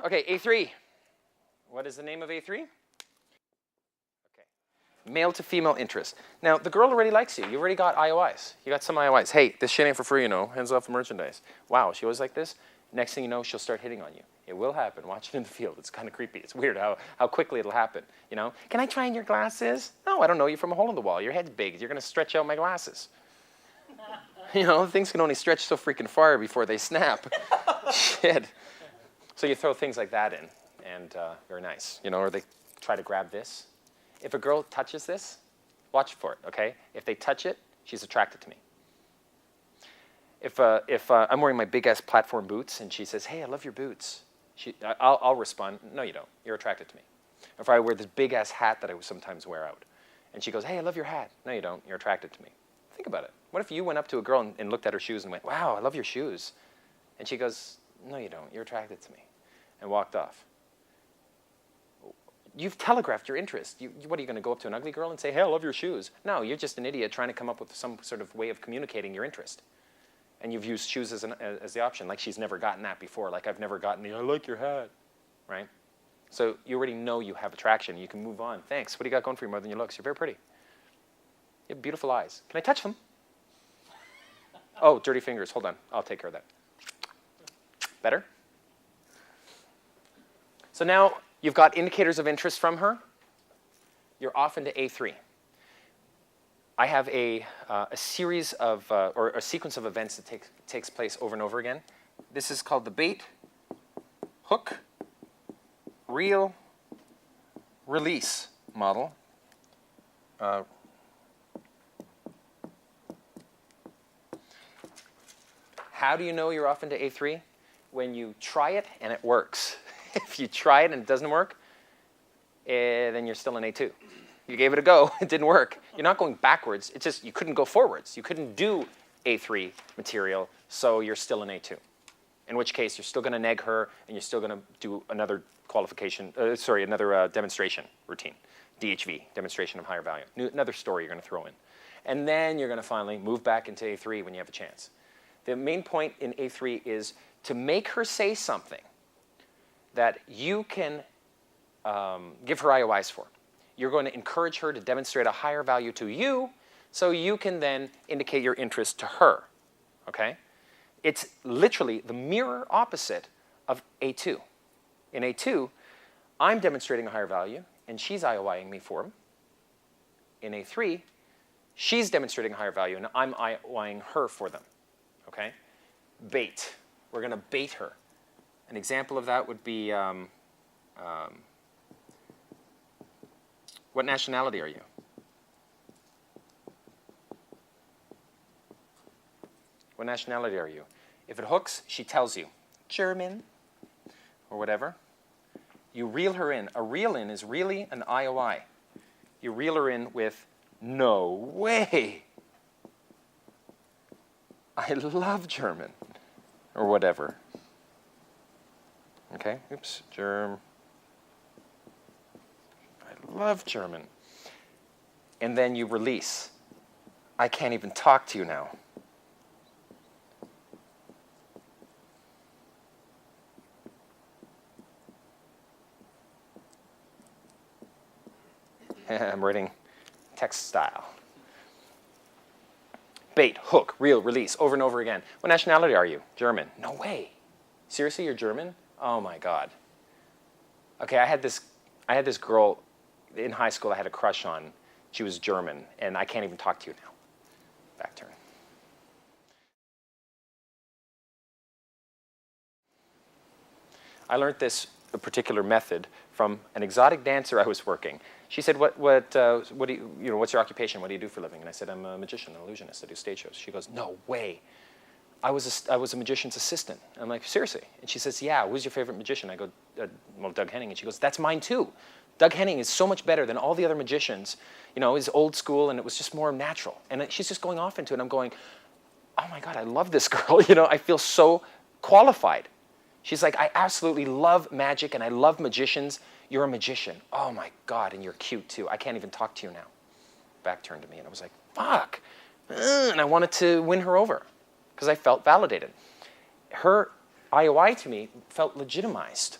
Okay, A3. What is the name of A3? Okay. Male to female interest. Now, the girl already likes you. You already got IOIs. You got some IOIs. Hey, this shit ain't for free, you know. Hands off the merchandise. Wow, she always like this. Next thing you know, she'll start hitting on you. It will happen. Watch it in the field. It's kind of creepy. It's weird how quickly it'll happen, you know. Can I try on your glasses? No, I don't know you from a hole in the wall. Your head's big. You're going to stretch out my glasses. You know, things can only stretch so freaking far before they snap. Shit. So you throw things like that in, and very nice. You know, or they try to grab this. If a girl touches this, watch for it, okay? If they touch it, she's attracted to me. If I'm wearing my big-ass platform boots and she says, hey, I love your boots, I'll respond, no, you don't. You're attracted to me. If I wear this big-ass hat that I sometimes wear out, and she goes, hey, I love your hat, no, you don't. You're attracted to me. Think about it. What if you went up to a girl and looked at her shoes and went, wow, I love your shoes, and she goes, no, you don't. You're attracted to me, and walked off. You've telegraphed your interest. What, are you going to go up to an ugly girl and say, hey, I love your shoes? No, you're just an idiot trying to come up with some sort of way of communicating your interest. And you've used shoes as the option, like she's never gotten that before, like I've never gotten the, I like your hat, right? So you already know you have attraction. You can move on. Thanks. What do you got going for you more than your looks? You're very pretty. You have beautiful eyes. Can I touch them? Oh, dirty fingers. Hold on. I'll take care of that. Better? So now you've got indicators of interest from her. You're off into A3. I have a series of, or a sequence of events that takes place over and over again. This is called the bait, hook, reel, release model. How do you know you're off into A3? When you try it and it works. If you try it and it doesn't work, then you're still in A2. You gave it a go, it didn't work. You're not going backwards, it's just you couldn't go forwards. You couldn't do A3 material, so you're still in A2. In which case, you're still going to neg her, and you're still going to do another another demonstration routine. DHV, demonstration of higher value. Another story you're going to throw in. And then you're going to finally move back into A3 when you have a chance. The main point in A3 is to make her say something that you can give her IOIs for. You're going to encourage her to demonstrate a higher value to you so you can then indicate your interest to her, okay? It's literally the mirror opposite of A2. In A2, I'm demonstrating a higher value and she's IOIing me for him. In A3, she's demonstrating a higher value and I'm IOIing her for them, okay? Bait. We're going to bait her. An example of that would be, what nationality are you? What nationality are you? If it hooks, she tells you, German, or whatever. You reel her in. A reel in is really an IOI. You reel her in with, no way. I love German, or whatever. Okay, oops, I love German. And then you release. I can't even talk to you now. I'm writing text style. Bait, hook, reel, release, over and over again. What nationality are you? German. No way. Seriously, you're German? Oh my God. Okay, I had this girl in high school I had a crush on. She was German, and I can't even talk to you now. Back turn. I learned this particular method from an exotic dancer I was working. She said, what do you, what's your occupation? What do you do for a living? And I said, I'm a magician, an illusionist. I do stage shows. She goes, no way. I was a magician's assistant. I'm like, seriously? And she says, yeah, who's your favorite magician? I go, well, Doug Henning. And she goes, that's mine too. Doug Henning is so much better than all the other magicians. You know, he's old school and it was just more natural. And she's just going off into it. I'm going, oh my God, I love this girl. You know, I feel so qualified. She's like, I absolutely love magic and I love magicians. You're a magician. Oh my God, and you're cute too. I can't even talk to you now. Back turned to me and I was like, fuck. And I wanted to win her over because I felt validated. Her IOI to me felt legitimized.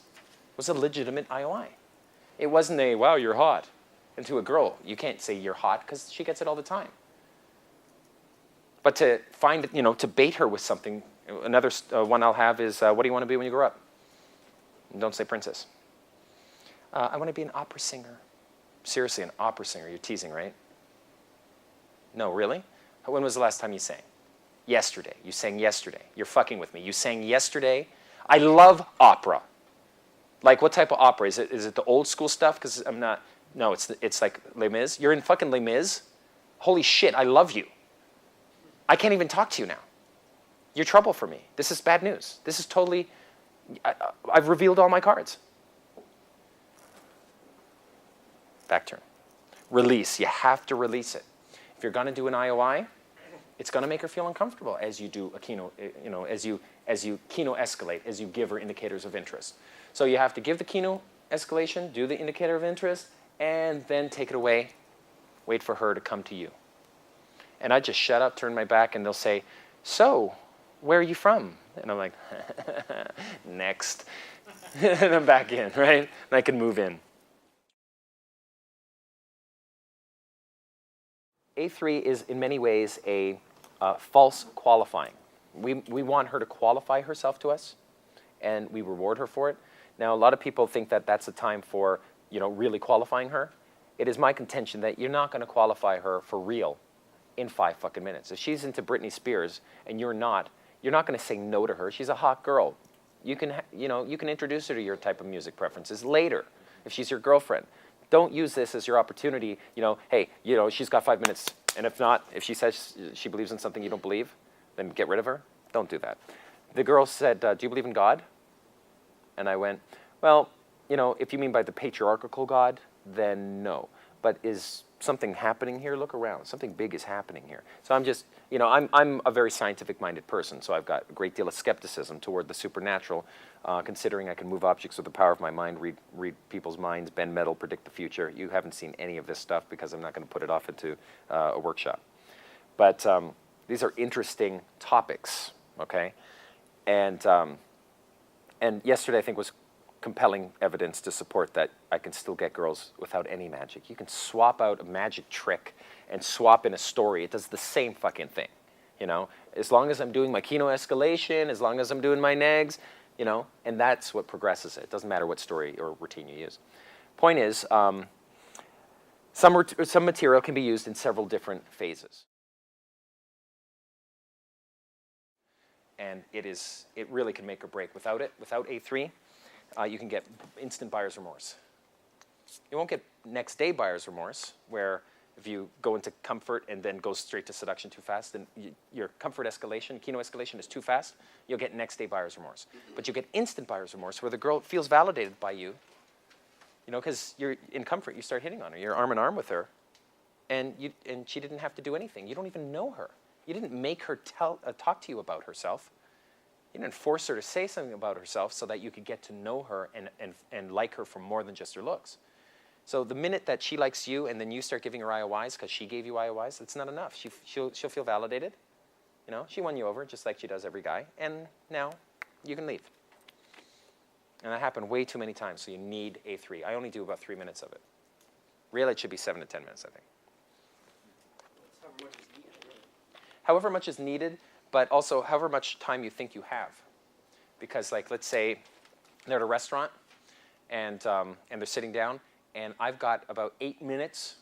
was a legitimate IOI. It wasn't a, wow, you're hot. And to a girl, you can't say you're hot because she gets it all the time. But to find, to bait her with something, another one I'll have is, what do you want to be when you grow up? And don't say princess. I want to be an opera singer. Seriously, an opera singer. You're teasing, right? No, really? When was the last time you sang? Yesterday. You sang yesterday. You're fucking with me. You sang yesterday. I love opera. Like, what type of opera? Is it the old school stuff? Because I'm not... No, it's like Les Mis. You're in fucking Les Mis? Holy shit, I love you. I can't even talk to you now. You're trouble for me. This is bad news. This is totally... I've revealed all my cards. Back turn. Release. You have to release it. If you're going to do an IOI, it's going to make her feel uncomfortable as you do a keno, as you keno escalate, as you give her indicators of interest. So you have to give the keno escalation, do the indicator of interest, and then take it away. Wait for her to come to you. And I just shut up, turn my back, and they'll say, so, where are you from? And I'm like, next. And I'm back in, right? And I can move in. A3 is in many ways a false qualifying. We want her to qualify herself to us, and we reward her for it. Now, a lot of people think that that's the time for, really qualifying her. It is my contention that you're not going to qualify her for real in 5 fucking minutes. If she's into Britney Spears and you're not going to say no to her. She's a hot girl. You can, you can introduce her to your type of music preferences later if she's your girlfriend. Don't use this as your opportunity, hey, she's got 5 minutes. And if not, if she says she believes in something you don't believe, then get rid of her. Don't do that. The girl said, do you believe in God? And I went, well, if you mean by the patriarchal God, then no. But is something happening here? Look around. Something big is happening here. So I'm just, I'm a very scientific-minded person, so I've got a great deal of skepticism toward the supernatural, considering I can move objects with the power of my mind, read people's minds, bend metal, predict the future. You haven't seen any of this stuff because I'm not going to put it off into a workshop. But these are interesting topics, okay? And yesterday, I think, was compelling evidence to support that I can still get girls without any magic. You can swap out a magic trick and swap in a story. It does the same fucking thing, As long as I'm doing my keno escalation, as long as I'm doing my negs, and that's what progresses it. It doesn't matter what story or routine you use. Point is, some material can be used in several different phases. And it really can make or break. Without A3, you can get instant buyer's remorse. You won't get next day buyer's remorse, where if you go into comfort and then go straight to seduction too fast, then your comfort escalation, keno escalation is too fast, you'll get next day buyer's remorse. But you get instant buyer's remorse, where the girl feels validated by you, because you're in comfort, you start hitting on her, you're arm in arm with her, and she didn't have to do anything. You don't even know her. You didn't make her talk to you about herself. You didn't force her to say something about herself so that you could get to know her and like her for more than just her looks. So the minute that she likes you and then you start giving her IOIs because she gave you IOIs, that's not enough. She'll feel validated. She won you over just like she does every guy. And now you can leave. And that happened way too many times, so you need A3. I only do about 3 minutes of it. Really, it should be 7 to 10 minutes, I think. However much is needed, but also however much time you think you have. Because, like, let's say they're at a restaurant and they're sitting down, and I've got about 8 minutes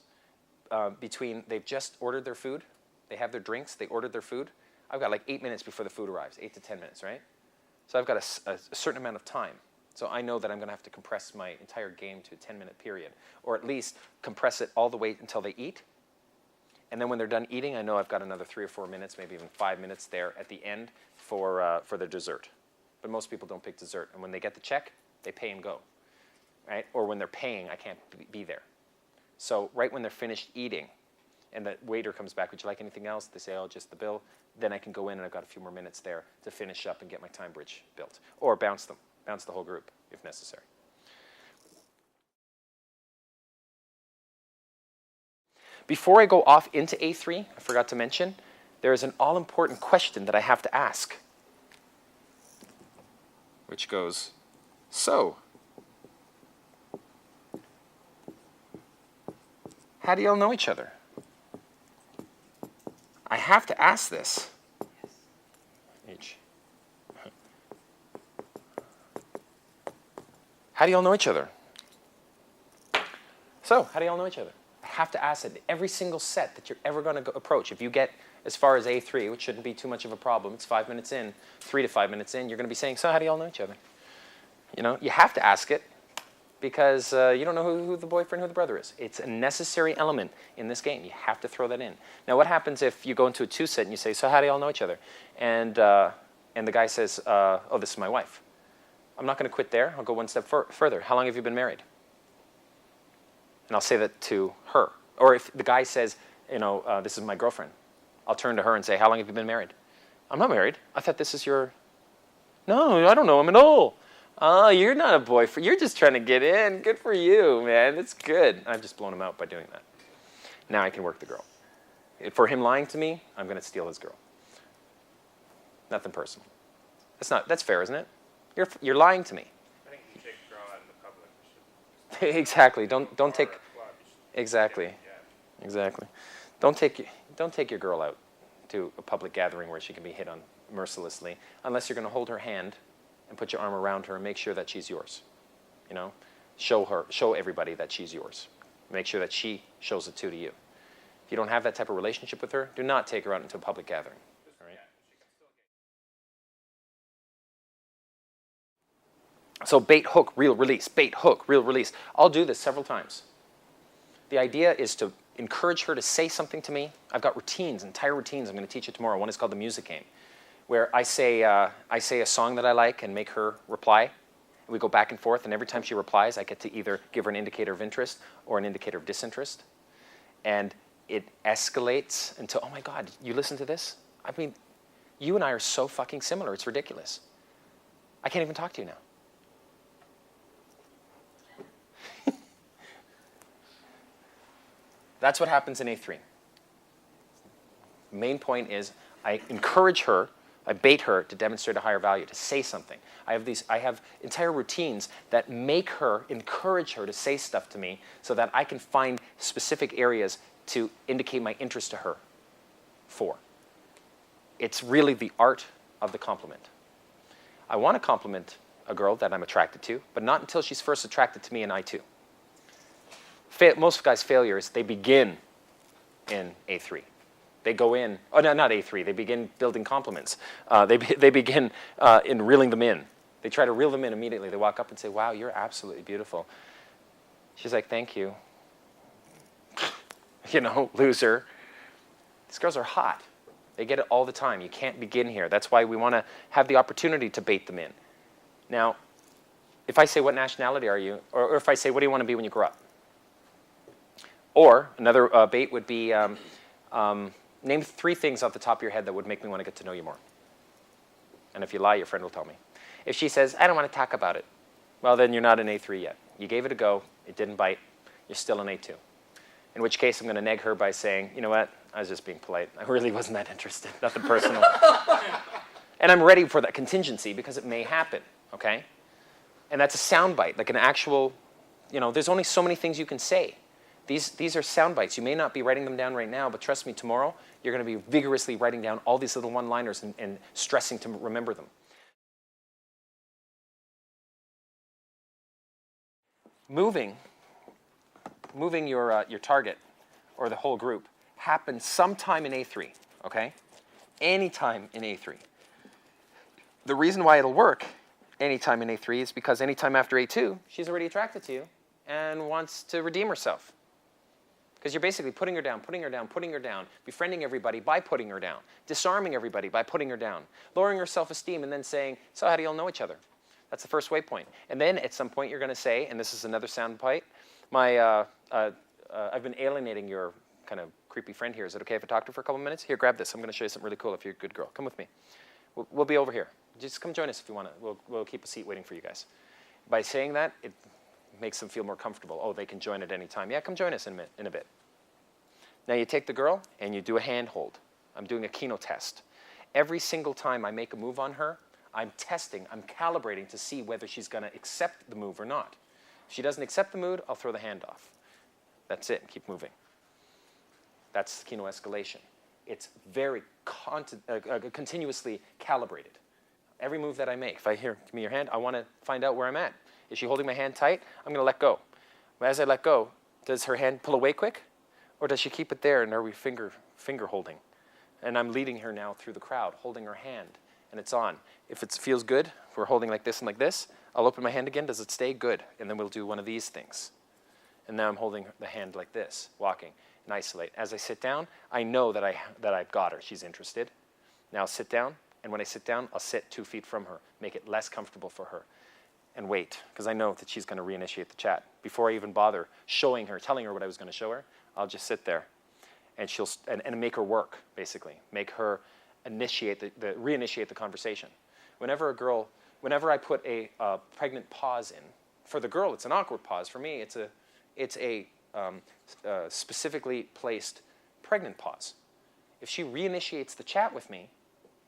between they've just ordered their food, they have their drinks, they ordered their food. I've got like 8 minutes before the food arrives, 8 to 10 minutes, right? So I've got a certain amount of time. So I know that I'm going to have to compress my entire game to a 10-minute period, or at least compress it all the way until they eat. And then when they're done eating, I know I've got another 3 or 4 minutes, maybe even 5 minutes there at the end for their dessert. But most people don't pick dessert. And when they get the check, they pay and go, right? Or when they're paying, I can't be there. So right when they're finished eating and the waiter comes back, would you like anything else? They say, oh, just the bill. Then I can go in and I've got a few more minutes there to finish up and get my time bridge built. Or bounce them, bounce the whole group if necessary. Before I go off into A3, I forgot to mention, there is an all-important question that I have to ask, which goes, so, How do you all know each other? I have to ask this. H. How do you all know each other? So, how do you all know each other? I have to ask it. Every single set that you're ever going to approach, if you get as far as A3, which shouldn't be too much of a problem, it's 5 minutes in, 3 to 5 minutes in, you're going to be saying, so how do you all know each other? You know, you have to ask it because you don't know who the boyfriend, who the brother is. It's a necessary element in this game. You have to throw that in. Now, what happens if you go into a 2 set and you say, so how do you all know each other? And the guy says, oh, this is my wife. I'm not going to quit there. I'll go one step further. How long have you been married? And I'll say that to her. Or if the guy says, you know, this is my girlfriend, I'll turn to her and say, how long have you been married? I'm not married. I thought this is your... No, I don't know him at all. Oh, you're not a boyfriend. You're just trying to get in. Good for you, man. It's good. I've just blown him out by doing that. Now I can work the girl. For him lying to me, I'm going to steal his girl. Nothing personal. That's fair, isn't it? You're lying to me. I think you take a girl out in the public. Exactly. Don't take... Exactly. Exactly. Don't take your girl out to a public gathering where she can be hit on mercilessly, unless you're going to hold her hand and put your arm around her and make sure that she's yours. You know, show everybody that she's yours. Make sure that she shows it too to you. If you don't have that type of relationship with her, do not take her out into a public gathering. All right? So bait, hook, reel, release. Bait, hook, reel, release. I'll do this several times. The idea is to encourage her to say something to me. I've got routines, entire routines. I'm going to teach it tomorrow. One is called the music game, where I say a song that I like and make her reply. We go back and forth, and every time she replies, I get to either give her an indicator of interest or an indicator of disinterest. And it escalates until, oh my God, you listen to this? I mean, you and I are so fucking similar. It's ridiculous. I can't even talk to you now. That's what happens in A3. Main point is I encourage her, I bait her to demonstrate a higher value, to say something. I have entire routines that make her, encourage her to say stuff to me so that I can find specific areas to indicate my interest to her for. It's really the art of the compliment. I want to compliment a girl that I'm attracted to, but not until she's first attracted to me and I too. Most guys' failures, they begin in A3. They go in, oh no, not A3, they begin building compliments. They begin in reeling them in. They try to reel them in immediately. They walk up and say, wow, you're absolutely beautiful. She's like, thank you. You know, loser. These girls are hot. They get it all the time. You can't begin here. That's why we want to have the opportunity to bait them in. Now, if I say, what nationality are you? Or if I say, what do you want to be when you grow up? Or another bait would be, name 3 things off the top of your head that would make me want to get to know you more. And if you lie, your friend will tell me. If she says, I don't want to talk about it, well, then you're not an A3 yet. You gave it a go. It didn't bite. You're still an A2. In which case, I'm going to neg her by saying, you know what? I was just being polite. I really wasn't that interested. Nothing personal. And I'm ready for that contingency because it may happen, okay? And that's a sound bite, like an actual, you know, there's only so many things you can say. These are sound bites. You may not be writing them down right now, but trust me, tomorrow, you're going to be vigorously writing down all these little one-liners and stressing to remember them. Moving your target or the whole group happens sometime in A3, okay? Anytime in A3. The reason why it'll work anytime in A3 is because anytime after A2, she's already attracted to you and wants to redeem herself. Because you're basically putting her down, putting her down, putting her down, befriending everybody by putting her down, disarming everybody by putting her down, lowering her self-esteem and then saying, so how do you all know each other? That's the first waypoint. And then at some point you're going to say, and this is another sound bite, I've been alienating your kind of creepy friend here. Is it okay if I talk to her for a couple minutes? Here, grab this. I'm going to show you something really cool if you're a good girl. Come with me. We'll be over here. Just come join us if you want to. We'll keep a seat waiting for you guys. By saying that, it makes them feel more comfortable. Oh, they can join at any time. Yeah, come join us in a bit. Now you take the girl and you do a handhold. I'm doing a Keno test. Every single time I make a move on her, I'm testing, I'm calibrating to see whether she's going to accept the move or not. If she doesn't accept the move, I'll throw the hand off. That's it. Keep moving. That's keno-escalation. It's very continuously calibrated. Every move that I make, if I hear, give me your hand, I want to find out where I'm at. Is she holding my hand tight? I'm going to let go. As I let go, does her hand pull away quick? Or does she keep it there and are we finger holding? And I'm leading her now through the crowd, holding her hand, and it's on. If it feels good, if we're holding like this and like this, I'll open my hand again. Does it stay? Good. And then we'll do one of these things. And now I'm holding the hand like this, walking, and isolate. As I sit down, I know that I've got her. She's interested. Now I'll sit down, and when I sit down, I'll sit 2 feet from her, make it less comfortable for her, and wait, because I know that she's going to reinitiate the chat. Before I even bother showing her, telling her what I was going to show her, I'll just sit there, and she'll and make her work, basically, make her initiate reinitiate the conversation. Whenever I put a pregnant pause in, for the girl it's an awkward pause. For me, it's a specifically placed pregnant pause. If she reinitiates the chat with me,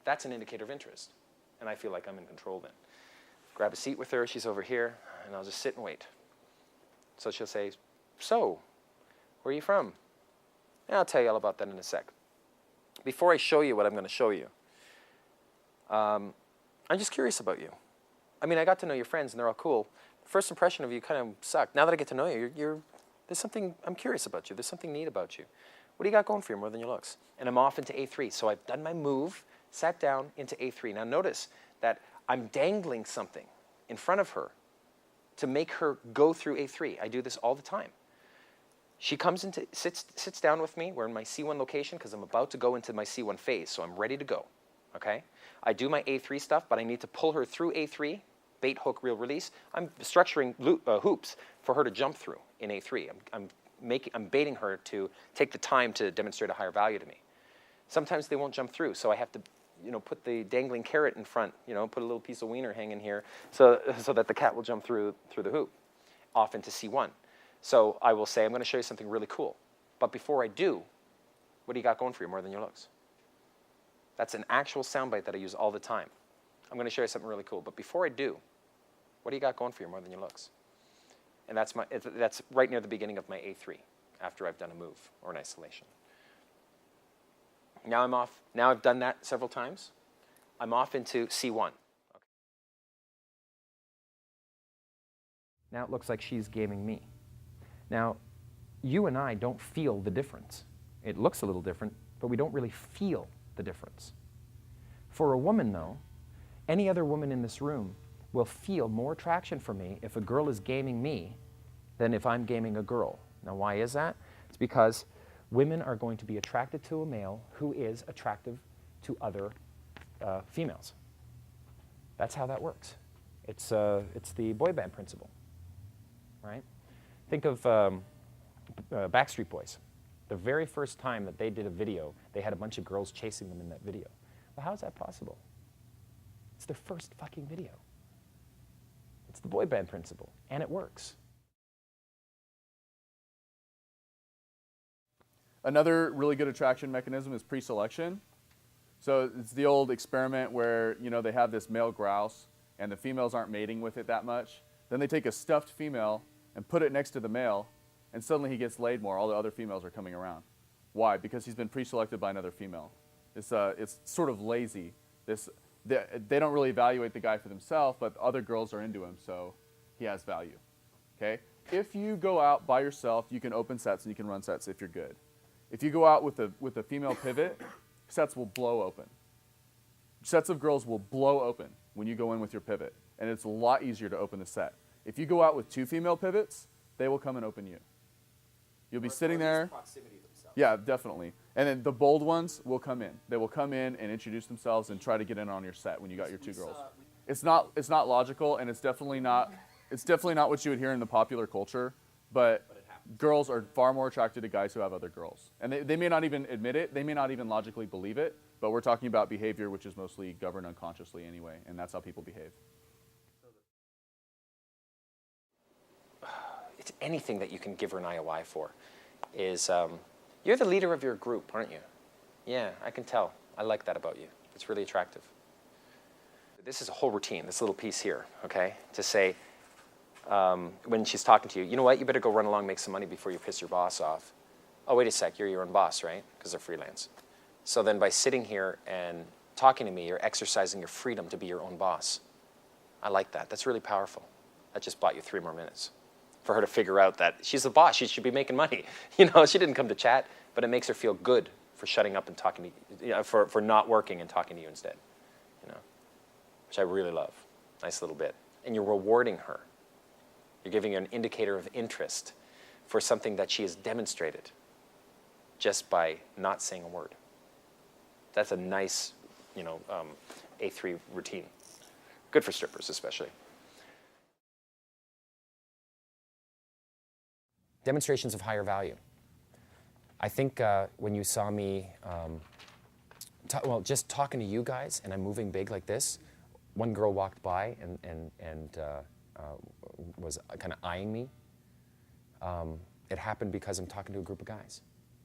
that's an indicator of interest, and I feel like I'm in control then. Grab a seat with her, she's over here, and I'll just sit and wait. So she'll say, so, where are you from? And I'll tell you all about that in a sec. Before I show you what I'm going to show you, I'm just curious about you. I mean, I got to know your friends, and they're all cool. First impression of you kind of sucked. Now that I get to know you, there's something, I'm curious about you. There's something neat about you. What do you got going for you more than your looks? And I'm off into A3. So I've done my move, sat down into A3. Now notice that I'm dangling something in front of her to make her go through A3. I do this all the time. She comes into, sits down with me. We're in my C1 location because I'm about to go into my C1 phase, so I'm ready to go, okay? I do my A3 stuff, but I need to pull her through A3, bait, hook, reel, release. I'm structuring hoops for her to jump through in A3. I'm baiting her to take the time to demonstrate a higher value to me. Sometimes they won't jump through, so I have to put the dangling carrot in front, put a little piece of wiener hanging here so that the cat will jump through the hoop, off into C1. So I will say, I'm going to show you something really cool. But before I do, what do you got going for you more than your looks? That's an actual soundbite that I use all the time. I'm going to show you something really cool. But before I do, what do you got going for you more than your looks? And that's right near the beginning of my A3, after I've done a move or an isolation. Now I'm off. Now I've done that several times. I'm off into C1. Okay. Now it looks like she's gaming me. Now, you and I don't feel the difference. It looks a little different, but we don't really feel the difference. For a woman, though, any other woman in this room will feel more attraction for me if a girl is gaming me than if I'm gaming a girl. Now, why is that? It's because women are going to be attracted to a male who is attractive to other females. That's how that works. It's the boy band principle, right? Think of Backstreet Boys. The very first time that they did a video, they had a bunch of girls chasing them in that video. Well, how is that possible? It's their first fucking video. It's the boy band principle, and it works. Another really good attraction mechanism is pre-selection. So it's the old experiment where they have this male grouse, and the females aren't mating with it that much. Then they take a stuffed female and put it next to the male, and suddenly he gets laid more. All the other females are coming around. Why? Because he's been pre-selected by another female. It's sort of lazy. They don't really evaluate the guy for themselves, but other girls are into him, so he has value. Okay? If you go out by yourself, you can open sets and you can run sets if you're good. If you go out with a female pivot, sets will blow open. Sets of girls will blow open when you go in with your pivot, and it's a lot easier to open the set. If you go out with 2 female pivots, they will come and open you. You'll be sitting there. Proximity themselves. Yeah, definitely. And then the bold ones will come in. They will come in and introduce themselves and try to get in on your set when you got your 2 girls. It's not logical, and it's definitely not what you would hear in the popular culture, but girls are far more attracted to guys who have other girls. And they may not even admit it. They may not even logically believe it, but we're talking about behavior which is mostly governed unconsciously anyway, and that's how people behave. It's anything that you can give her an IOI for. You're the leader of your group, aren't you? Yeah, I can tell. I like that about you. It's really attractive. This is a whole routine, this little piece here, okay? To say, when she's talking to you, you know what, you better go run along, make some money before you piss your boss off. oh, wait a sec, you're your own boss, right? Because they're freelance. So then by sitting here and talking to me, you're exercising your freedom to be your own boss. I like that. That's really powerful. That just bought you 3 more minutes for her to figure out that she's the boss. She should be making money. You know, she didn't come to chat, but it makes her feel good for shutting up and talking to you, for not working and talking to you instead, you know, which I really love. Nice little bit. And you're rewarding her. You're giving her an indicator of interest for something that she has demonstrated just by not saying a word. That's a nice, you know, A3 routine. Good for strippers, especially. Demonstrations of higher value. I think when you saw me, just talking to you guys, and I'm moving big like this, one girl walked by and was kind of eyeing me. It happened because I'm talking to a group of guys.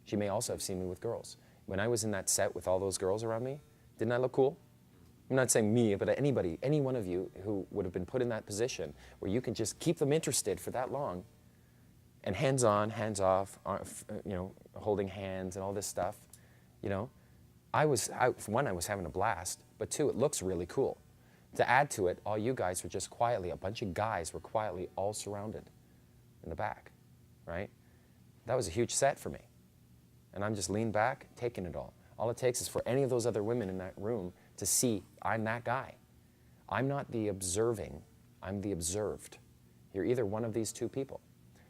She may also have seen me with girls. When I was in that set with all those girls around me, didn't I look cool? I'm not saying me, but anybody, any one of you who would have been put in that position where you can just keep them interested for that long, and hands on, hands off, you know, holding hands and all this stuff, you know, for one, I was having a blast, but two, it looks really cool. To add to it, all you guys were just quietly, a bunch of guys were quietly all surrounded in the back, right? That was a huge set for me. And I'm just leaned back, taking it all. All it takes is for any of those other women in that room to see I'm that guy. I'm not the observing, I'm the observed. You're either one of these two people.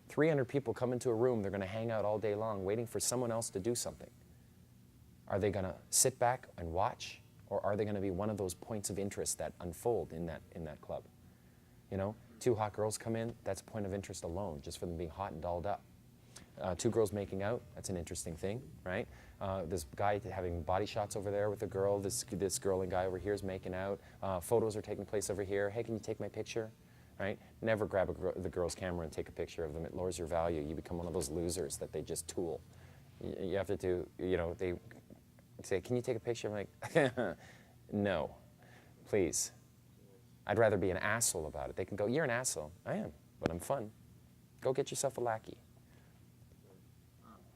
300 people come into a room, they're going to hang out all day long waiting for someone else to do something. Are they going to sit back and watch, or are they going to be one of those points of interest that unfold in that club? You know, 2 hot girls come in, that's a point of interest alone, just for them being hot and dolled up. 2 girls making out, that's an interesting thing, right? This guy having body shots over there with a girl, this girl and guy over here is making out. Photos are taking place over here. Hey, can you take my picture? Right? Never grab the girl's camera and take a picture of them. It lowers your value. You become one of those losers that they just tool. You have to do, you know, they say, can you take a picture? I'm like, no, please. I'd rather be an asshole about it. They can go, you're an asshole. I am, but I'm fun. Go get yourself a lackey.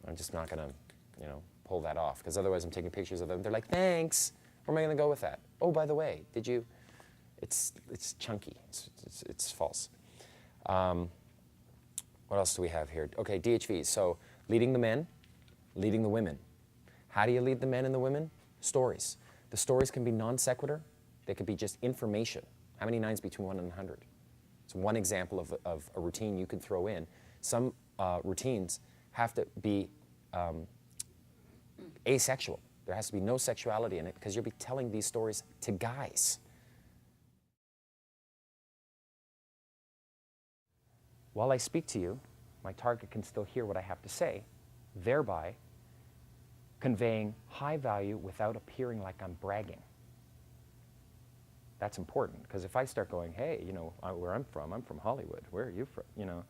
I'm just not going to, you know, pull that off, because otherwise I'm taking pictures of them. They're like, thanks. Where am I going to go with that? Oh, by the way, did you? It's chunky. It's false. What else do we have here? Okay, DHVs. So leading the men, leading the women. How do you lead the men and the women? Stories. The stories can be non sequitur. They could be just information. How many 9s between 1 and 100? It's one example of a routine you can throw in. Some routines have to be asexual. There has to be no sexuality in it, because you'll be telling these stories to guys. While I speak to you, my target can still hear what I have to say, thereby conveying high value without appearing like I'm bragging. That's important, because if I start going, hey, you know, where I'm from Hollywood, where are you from? You know,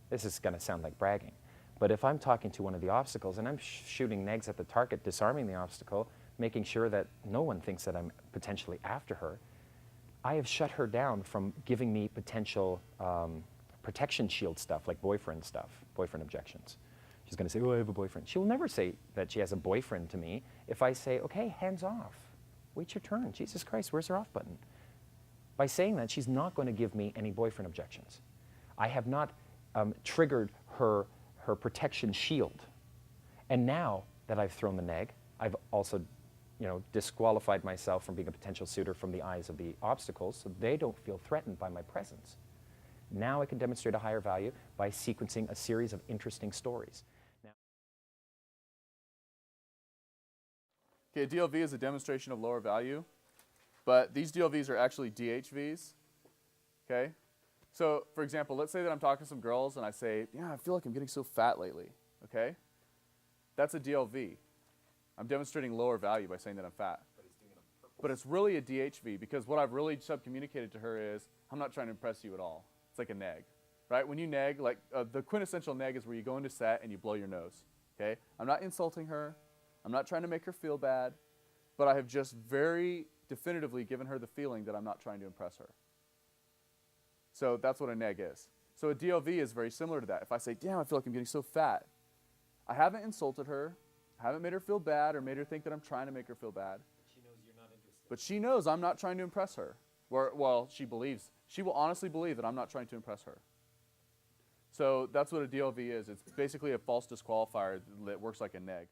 this is going to sound like bragging. But if I'm talking to one of the obstacles and I'm shooting negs at the target, disarming the obstacle, making sure that no one thinks that I'm potentially after her, I have shut her down from giving me potential protection shield stuff, like boyfriend stuff, boyfriend objections. She's going to say, oh, I have a boyfriend. She will never say that she has a boyfriend to me if I say, okay, hands off. Wait your turn. Jesus Christ, where's her off button? By saying that, she's not going to give me any boyfriend objections. I have not triggered her protection shield. And now that I've thrown the neg, I've also, you know, disqualified myself from being a potential suitor from the eyes of the obstacles, so they don't feel threatened by my presence. Now I can demonstrate a higher value by sequencing a series of interesting stories. Now, okay, a DLV is a demonstration of lower value, but these DLVs are actually DHVs, okay? So, for example, let's say that I'm talking to some girls and I say, yeah, I feel like I'm getting so fat lately, okay? That's a DLV. I'm demonstrating lower value by saying that I'm fat. But it's really a DHV, because what I've really sub-communicated to her is, I'm not trying to impress you at all. It's like a neg, right? When you neg, like the quintessential neg is where you go into set and you blow your nose, okay? I'm not insulting her. I'm not trying to make her feel bad, but I have just very definitively given her the feeling that I'm not trying to impress her. So that's what a neg is. So a DLV is very similar to that. If I say, damn, I feel like I'm getting so fat, I haven't insulted her. I haven't made her feel bad or made her think that I'm trying to make her feel bad. She knows you're not interested. But she knows I'm not trying to impress her. Well, she believes. She will honestly believe that I'm not trying to impress her. So that's what a DLV is. It's basically a false disqualifier that works like a neg.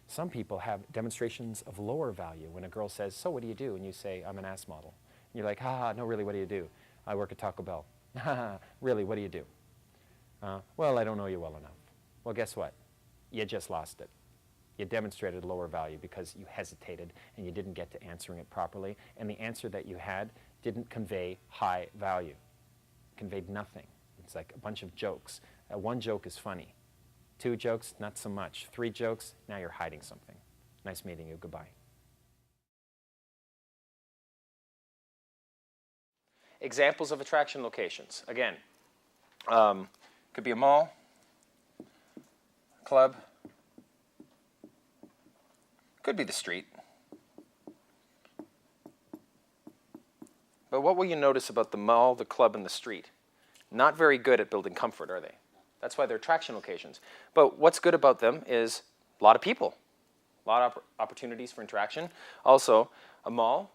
Some people have demonstrations of lower value. When a girl says, so what do you do? And you say, I'm an ass model. And you're like, no, really, what do you do? I work at Taco Bell. Really, what do you do? Well, I don't know you well enough. Well, guess what? You just lost it. You demonstrated lower value because you hesitated and you didn't get to answering it properly. And the answer that you had didn't convey high value. It conveyed nothing. It's like a bunch of jokes. One joke is funny. 2 jokes, not so much. 3 jokes, now you're hiding something. Nice meeting you, goodbye. Examples of attraction locations. Again, could be a mall, club, could be the street. But what will you notice about the mall, the club, and the street? Not very good at building comfort, are they? That's why they're attraction locations. But what's good about them is a lot of people, a lot of opportunities for interaction. Also, a mall,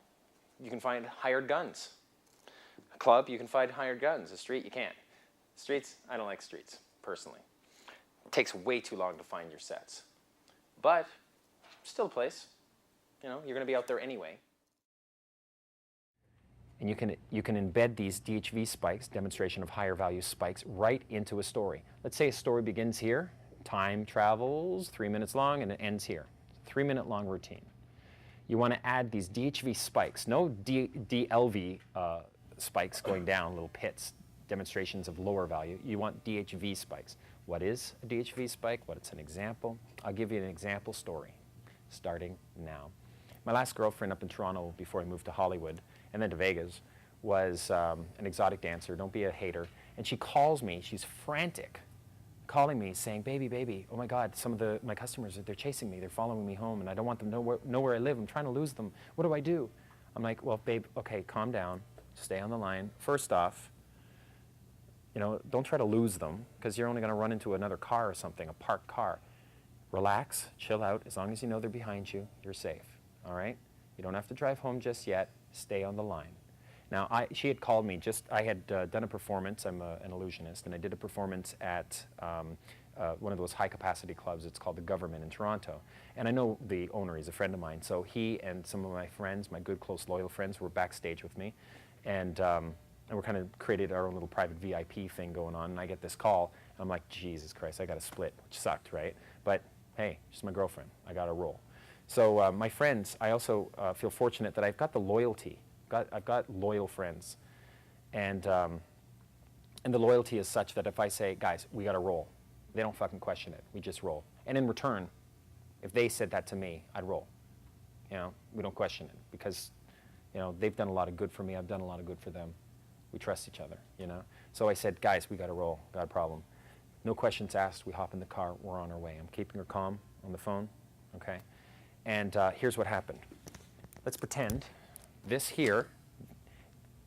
you can find hired guns. A club, you can find hired guns. A street, you can't. Streets, I don't like streets, personally. It takes way too long to find your sets. But still a place. You know, you're going to be out there anyway. And you can embed these DHV spikes, demonstration of higher value spikes, right into a story. Let's say a story begins here, time travels 3 minutes long, and it ends here. 3-minute long routine. You want to add these DHV spikes, no DLV spikes going down, little pits, demonstrations of lower value. You want DHV spikes. What is a DHV spike? What's an example? I'll give you an example story, starting now. My last girlfriend up in Toronto before I moved to Hollywood and then to Vegas was an exotic dancer. Don't be a hater. And she calls me. She's frantic, calling me saying, baby, oh my God, some of my customers, they're chasing me. They're following me home, and I don't want them to know where I live. I'm trying to lose them. What do I do? I'm like, well, babe, okay, calm down. Stay on the line. First off, you know, don't try to lose them because you're only going to run into another car or something, a parked car. Relax, chill out. As long as you know they're behind you, you're safe. All right? You don't have to drive home just yet. Stay on the line. Now, she had called me I had done a performance. I'm an illusionist, and I did a performance at one of those high-capacity clubs. It's called the Government in Toronto. And I know the owner. He's a friend of mine. So he and some of my friends, my good, close, loyal friends, were backstage with me. And we're kind of created our own little private VIP thing going on. And I get this call. And I'm like, Jesus Christ, I got to split, which sucked, right? But, hey, she's my girlfriend. I got to roll. So my friends, I also feel fortunate that I've got the loyalty. I've got loyal friends. And the loyalty is such that if I say, guys, we got to roll, they don't fucking question it. We just roll. And in return, if they said that to me, I'd roll. You know, we don't question it because, you know, they've done a lot of good for me. I've done a lot of good for them. We trust each other, you know. So I said, guys, we got to roll. Got a problem. No questions asked. We hop in the car. We're on our way. I'm keeping her calm on the phone, okay? And here's what happened. Let's pretend this here,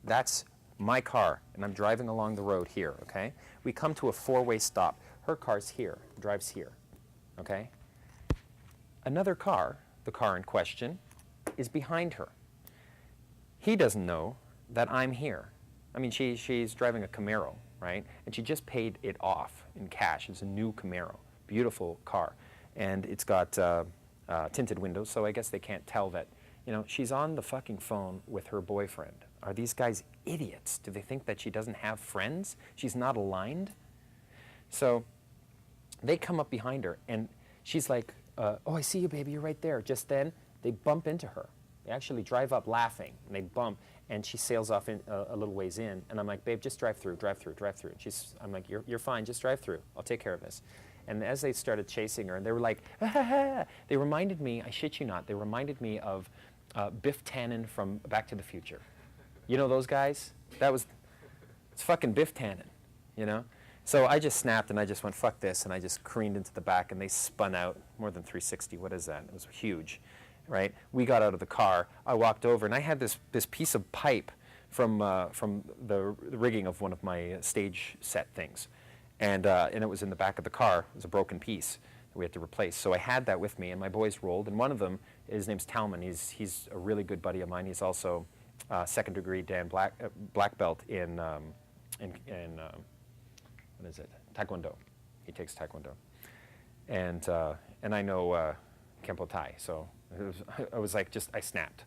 that's my car, and I'm driving along the road here, okay? We come to a 4-way stop. Her car's here, drives here, okay? Another car, the car in question, is behind her. He doesn't know that I'm here. I mean, she's driving a Camaro, right? And she just paid it off in cash. It's a new Camaro, beautiful car. And it's got tinted windows, so I guess they can't tell that, you know, she's on the fucking phone with her boyfriend. Are these guys idiots? Do they think that she doesn't have friends? She's not aligned? So they come up behind her, and she's like, oh, I see you, baby, you're right there. Just then, they bump into her. They actually drive up laughing, and they bump, and she sails off in, a little ways in, and I'm like, babe, just drive through, drive through, drive through. And I'm like, you're fine, just drive through. I'll take care of this. And as they started chasing her, and they were like, ah, ha, ha. They reminded me, I shit you not, they reminded me of Biff Tannen from Back to the Future. You know those guys? It's fucking Biff Tannen, you know? So I just snapped and I just went, fuck this, and I just careened into the back, and they spun out more than 360. What is that? It was huge, right? We got out of the car. I walked over, and I had this piece of pipe from the rigging of one of my stage set things, and it was in the back of the car. It was a broken piece that we had to replace. So I had that with me, and my boys rolled. And one of them, his name's Talman. He's a really good buddy of mine. He's also second degree Dan black belt in what is it? Taekwondo. He takes Taekwondo, and I know Kempo Tai. So I was like, I snapped.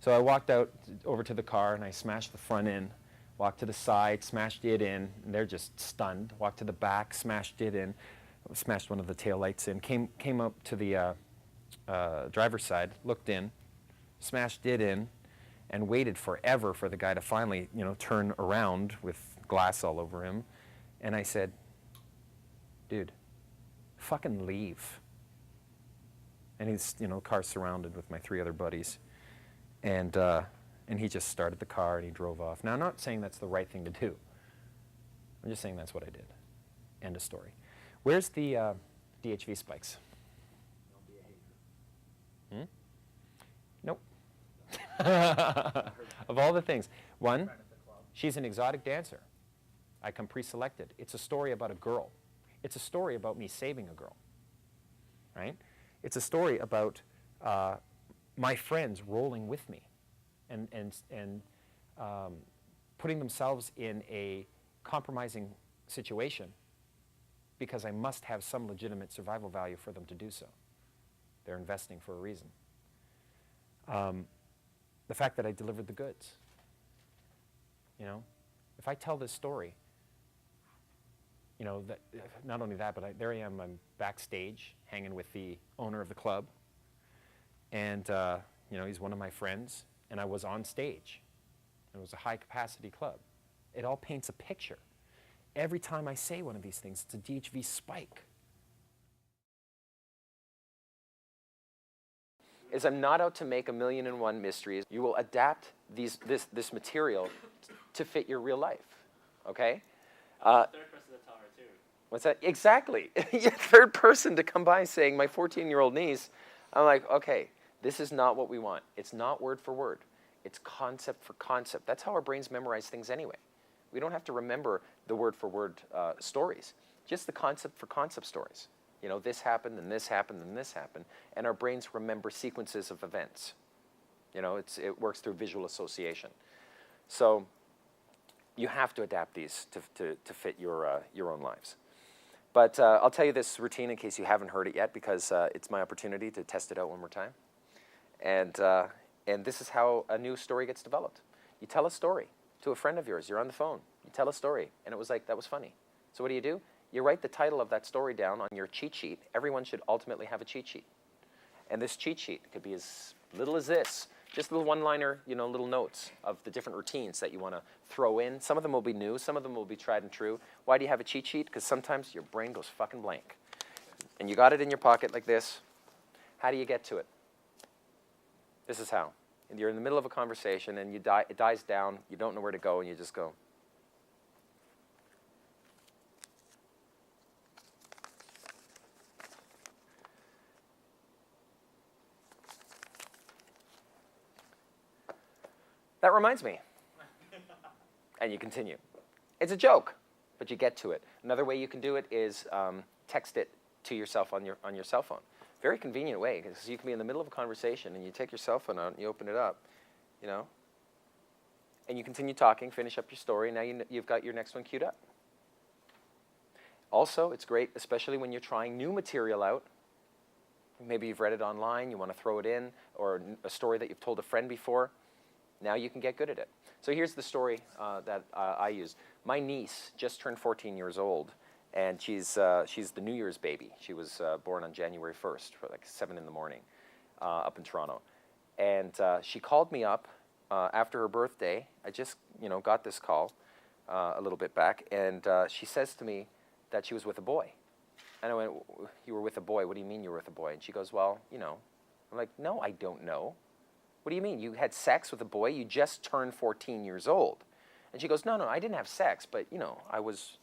So I walked out over to the car and I smashed the front in, walked to the side, smashed it in, and they're just stunned. Walked to the back, smashed it in, smashed one of the tail lights in, came up to the driver's side, looked in, smashed it in, and waited forever for the guy to finally, turn around with glass all over him. And I said, dude, fucking leave. And he's, car surrounded with my 3 other buddies. And he just started the car and he drove off. Now, I'm not saying that's the right thing to do. I'm just saying that's what I did. End of story. Where's the DHV spikes? Nope. Of all the things. One, she's an exotic dancer. I come pre-selected. It's a story about a girl. It's a story about me saving a girl. Right? It's a story about my friends rolling with me and putting themselves in a compromising situation because I must have some legitimate survival value for them to do so. They're investing for a reason. The fact that I delivered the goods. If I tell this story, that not only that, but there I am, I'm backstage hanging with the owner of the club. And, he's one of my friends, and I was on stage. It was a high-capacity club. It all paints a picture. Every time I say one of these things, it's a DHV spike. Is I'm not out to make 1,000,001 mysteries. You will adapt this material to fit your real life, okay? Third person to tell her too. What's that? Exactly. Third person to come by saying, my 14-year-old niece, I'm like, okay, this is not what we want. It's not word for word. It's concept for concept. That's how our brains memorize things anyway. We don't have to remember the word for word stories, just the concept for concept stories. This happened, and this happened, and this happened, and our brains remember sequences of events. It works through visual association. So you have to adapt these to fit your own lives. But I'll tell you this routine in case you haven't heard it yet, because it's my opportunity to test it out one more time. And this is how a new story gets developed. You tell a story to a friend of yours. You're on the phone. You tell a story, and it was like, that was funny. So what do? You write the title of that story down on your cheat sheet. Everyone should ultimately have a cheat sheet. And this cheat sheet could be as little as this. Just little one-liner, little notes of the different routines that you want to throw in. Some of them will be new. Some of them will be tried and true. Why do you have a cheat sheet? Because sometimes your brain goes fucking blank. And you got it in your pocket like this. How do you get to it? This is how. And you're in the middle of a conversation, and it dies down. You don't know where to go, and you just go. That reminds me. And you continue. It's a joke, but you get to it. Another way you can do it is text it to yourself on your cell phone. Very convenient way, because you can be in the middle of a conversation and you take your cell phone out and you open it up, and you continue talking, finish up your story. Now you've got your next one queued up. Also, it's great, especially when you're trying new material out. Maybe you've read it online, you want to throw it in, or a story that you've told a friend before. Now you can get good at it. So here's the story that I used. My niece just turned 14 years old, and she's the New Year's baby. She was born on January 1st for like 7 in the morning up in Toronto. And she called me up after her birthday. I just got this call a little bit back, and she says to me that she was with a boy. And I went, you were with a boy? What do you mean you were with a boy? And she goes, well, I'm like, no, I don't know. What do you mean? You had sex with a boy? You just turned 14 years old. And she goes, no, I didn't have sex, but I was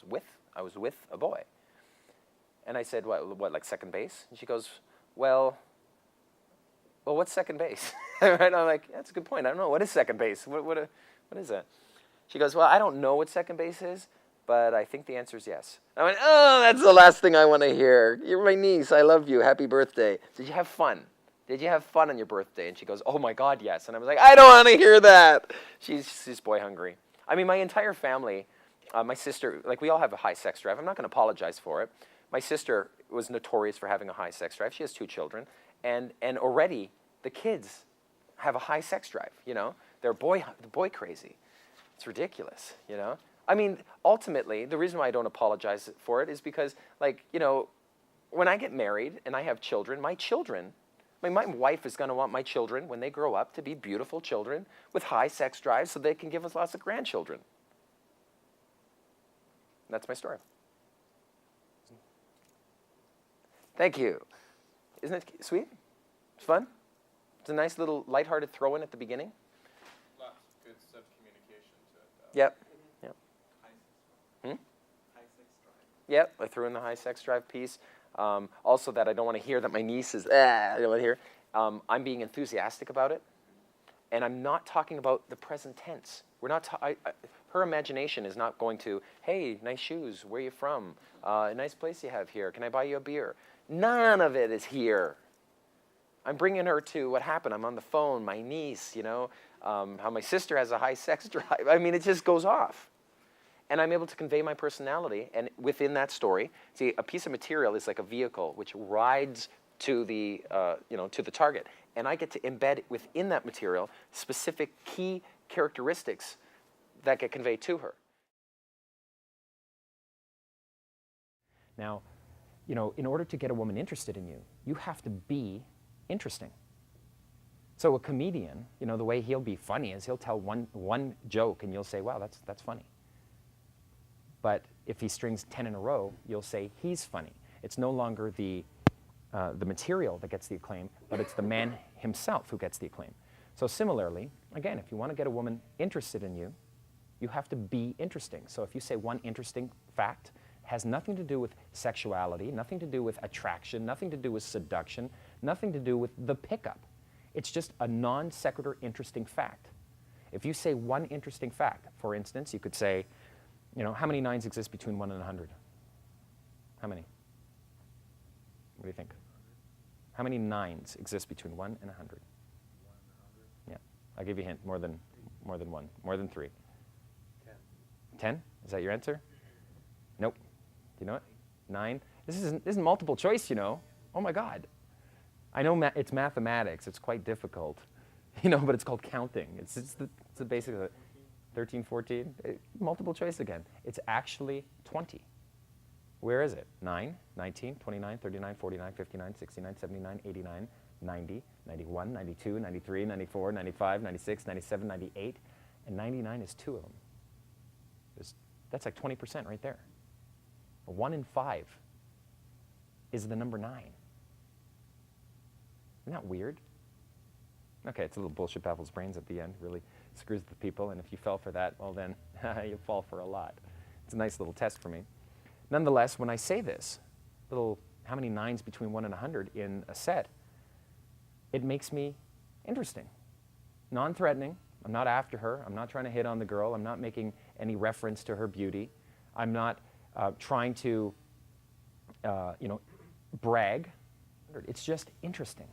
with a boy. And I said, what, like second base? And she goes, well, what's second base? Right? I'm like, that's a good point. I don't know. What is second base? What What is that? She goes, well, I don't know what second base is, but I think the answer is yes. I went, oh, that's the last thing I want to hear. You're my niece. I love you. Happy birthday. Did you have fun? Did you have fun on your birthday? And she goes, oh, my God, yes. And I was like, I don't want to hear that. She's boy hungry. I mean, my entire family, my sister, like we all have a high sex drive. I'm not going to apologize for it. My sister was notorious for having a high sex drive. She has 2 children. And already the kids have a high sex drive, you know. They're boy crazy. It's ridiculous, you know. I mean, ultimately, the reason why I don't apologize for it is because, like, you know, when I get married and I have children, my wife is going to want my children, when they grow up, to be beautiful children with high sex drives so they can give us lots of grandchildren. That's my story. Thank you. Isn't it sweet? It's fun? It's a nice little lighthearted throw-in at the beginning. Lots of good stuff, communication to it. Yep. High sex drive. Yep, I threw in the high sex drive piece. Also that I don't want to hear that my niece is, I don't want to hear. I'm being enthusiastic about it. And I'm not talking about the present tense. We're not. Her imagination is not going to, hey, nice shoes, where are you from? A nice place you have here, can I buy you a beer? None of it is here. I'm bringing her to what happened. I'm on the phone, my niece, you know, how my sister has a high sex drive. I mean, it just goes off. And I'm able to convey my personality, and within that story, see, a piece of material is like a vehicle which rides to the, to the target, and I get to embed within that material specific key characteristics that get conveyed to her. Now, you know, in order to get a woman interested in you, you have to be interesting. So a comedian, you know, the way he'll be funny is he'll tell one joke, and you'll say, wow, that's funny. But if he strings 10 in a row, you'll say he's funny. It's no longer the material that gets the acclaim, but it's the man himself who gets the acclaim. So similarly, again, if you want to get a woman interested in you, you have to be interesting. So if you say one interesting fact, has nothing to do with sexuality, nothing to do with attraction, nothing to do with seduction, nothing to do with the pickup. It's just a non sequitur interesting fact. If you say one interesting fact, for instance, you could say, you know, how many 9s exist between 1 and 100? How many? What do you think? How many 9s exist between 1 and 100? 1 and 100. Yeah, I'll give you a hint. More than 1, more than 3. 10. 10? Is that your answer? Nope. Do you know it? 9. This isn't multiple choice, you know. Oh my God. I know it's mathematics. It's quite difficult, you know, but it's called counting. It's the basic of it. 13, 14, multiple choice again. It's actually 20. Where is it? 9, 19, 29, 39, 49, 59, 69, 79, 89, 90, 91, 92, 93, 94, 95, 96, 97, 98, and 99 is 2 of them. That's like 20% right there. 1 in 5 is the number 9. Isn't that weird? Okay, it's a little bullshit baffles brains at the end, really screws with people, and if you fell for that, well then, you fall for a lot. It's a nice little test for me. Nonetheless, when I say this, little how many 9s between 1 and 100 in a set, it makes me interesting. Non-threatening. I'm not after her. I'm not trying to hit on the girl. I'm not making any reference to her beauty. I'm not trying to, brag. It's just interesting.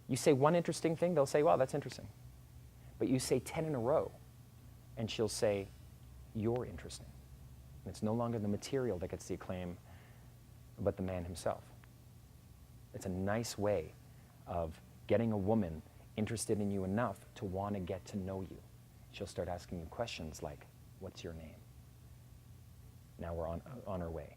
You say one interesting thing, they'll say, wow, that's interesting. But you say 10 in a row, and she'll say, you're interesting. And it's no longer the material that gets the acclaim, but the man himself. It's a nice way of getting a woman interested in you enough to want to get to know you. She'll start asking you questions like, what's your name? Now we're on our way.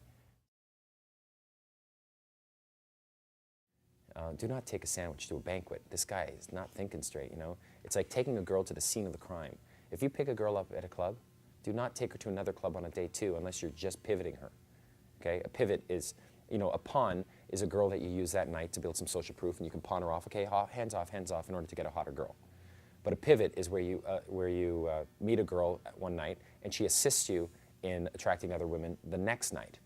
Do not take a sandwich to a banquet. This guy is not thinking straight, you know. It's like taking a girl to the scene of the crime. If you pick a girl up at a club, do not take her to another club on a day 2 unless you're just pivoting her, okay? A pivot is, a pawn is a girl that you use that night to build some social proof, and you can pawn her off, okay, hands off, in order to get a hotter girl. But a pivot is where you meet a girl one night, and she assists you in attracting other women the next night.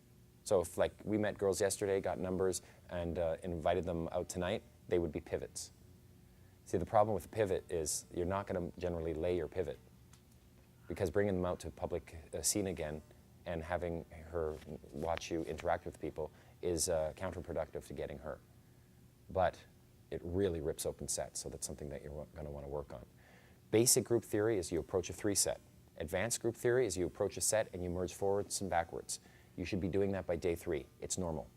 So if, like, we met girls yesterday, got numbers, and invited them out tonight, they would be pivots. See, the problem with pivot is you're not going to generally lay your pivot. because bringing them out to public scene again and having her watch you interact with people is counterproductive to getting her. But it really rips open sets, so that's something that you're going to want to work on. Basic group theory is you approach a 3 set. Advanced group theory is you approach a set and you merge forwards and backwards. You should be doing that by day 3. It's normal.